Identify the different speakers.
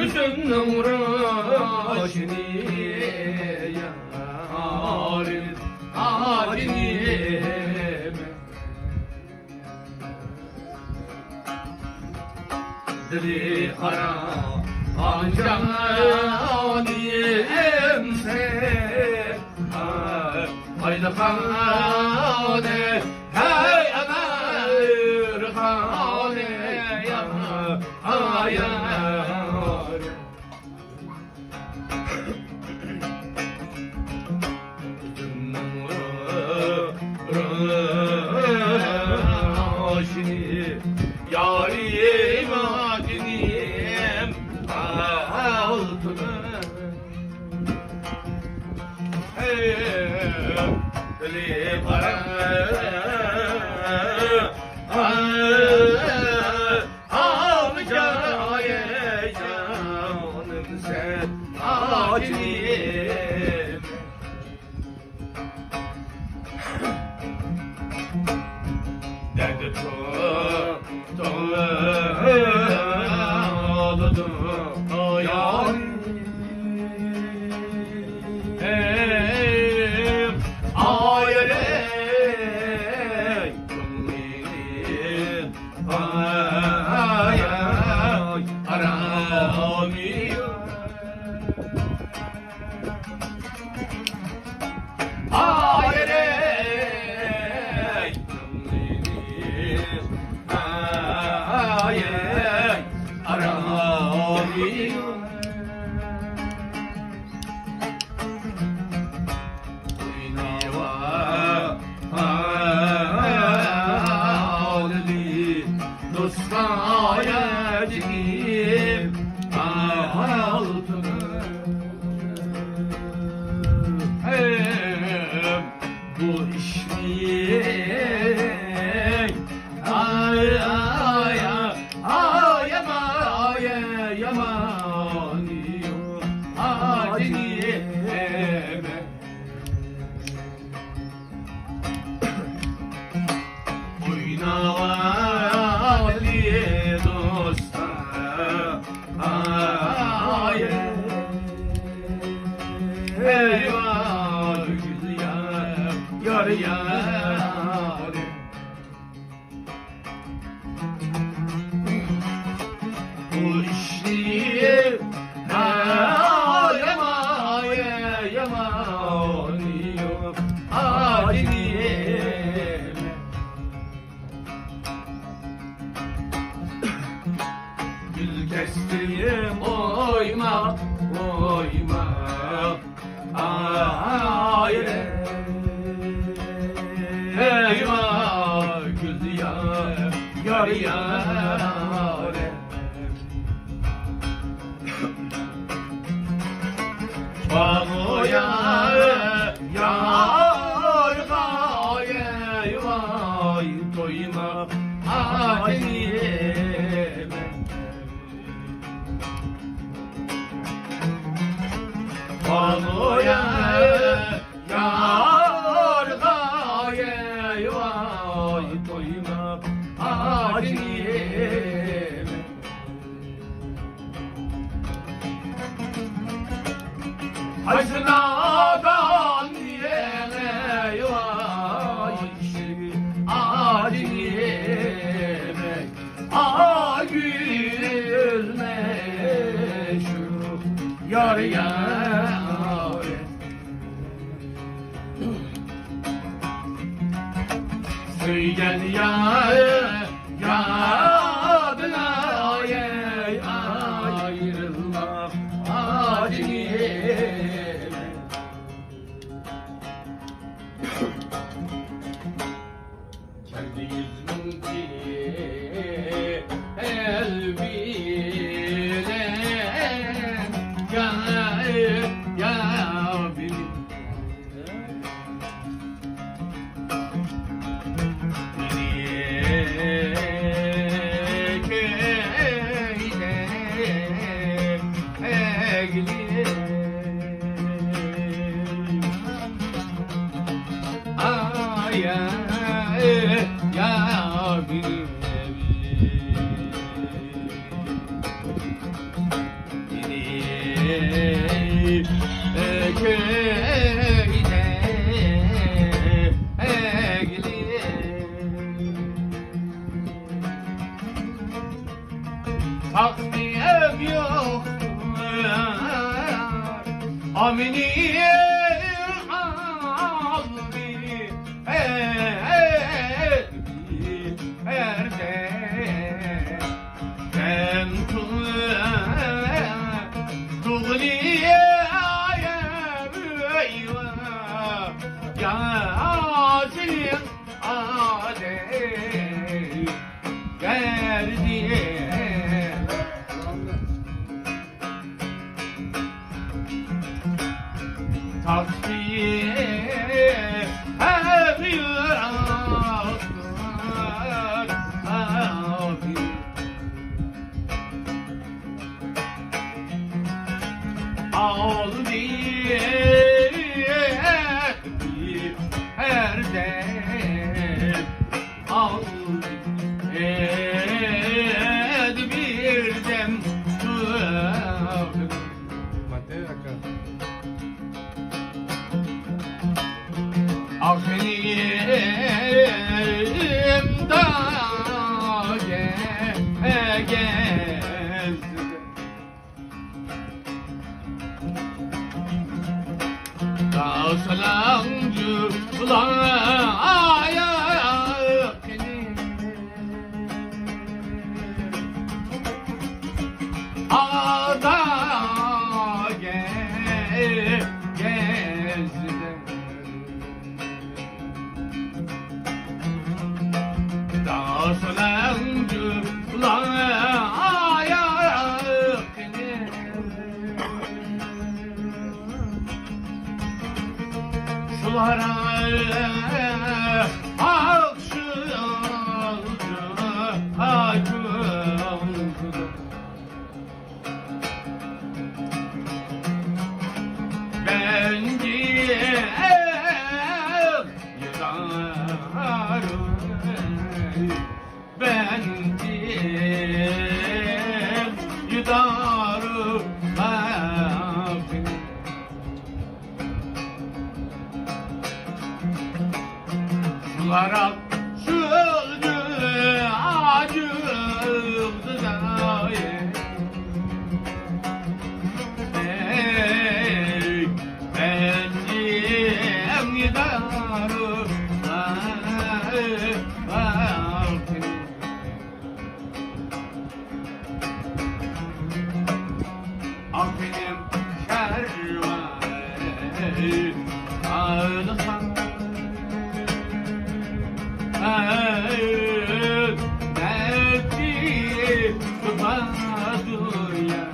Speaker 1: Hüsnü muraşini yarim halim dili kara ancaniyem sen haydi kane hey emir kane ya ayar Raşini yarim adinim altına dili para amcaye canım sen adinim derdi tutuldu yarim ayeley gönlüm ay aramıyor ayeley gönlüm ay aramıyor dostayacağım altını bu iş mi ay ay ay ay yamanıyor acıyeme oynava diye dosta ay eyvah gül yar yar bu işliği yamanıyor acıyeme gül kestim oyma oyma ay eyvah gül yar yar Bana yar gaye vay doyma acıyeme Bana yar gaye vay doyma acıyeme Aşınadan diyene vay acıyeme gülme şu yar yar Söylen yadına ayrılma acıyeme kendi yüzüm ki el bilen ya bilen ya takdiyem yok amini albi erde ben tuğliye Yasin ade derdiye takdiye abi al diye her dem al bir dem Akşenim da gez Dağsalancı bulaya Ada gezde Dağsalancı bulaya Sulara akşıldı Bencil yıkarım Bencil yıkarım Sulara sürdü acıldı da Bencim gidarım Akbenim şervari ağlıkan Derdi tufadı ya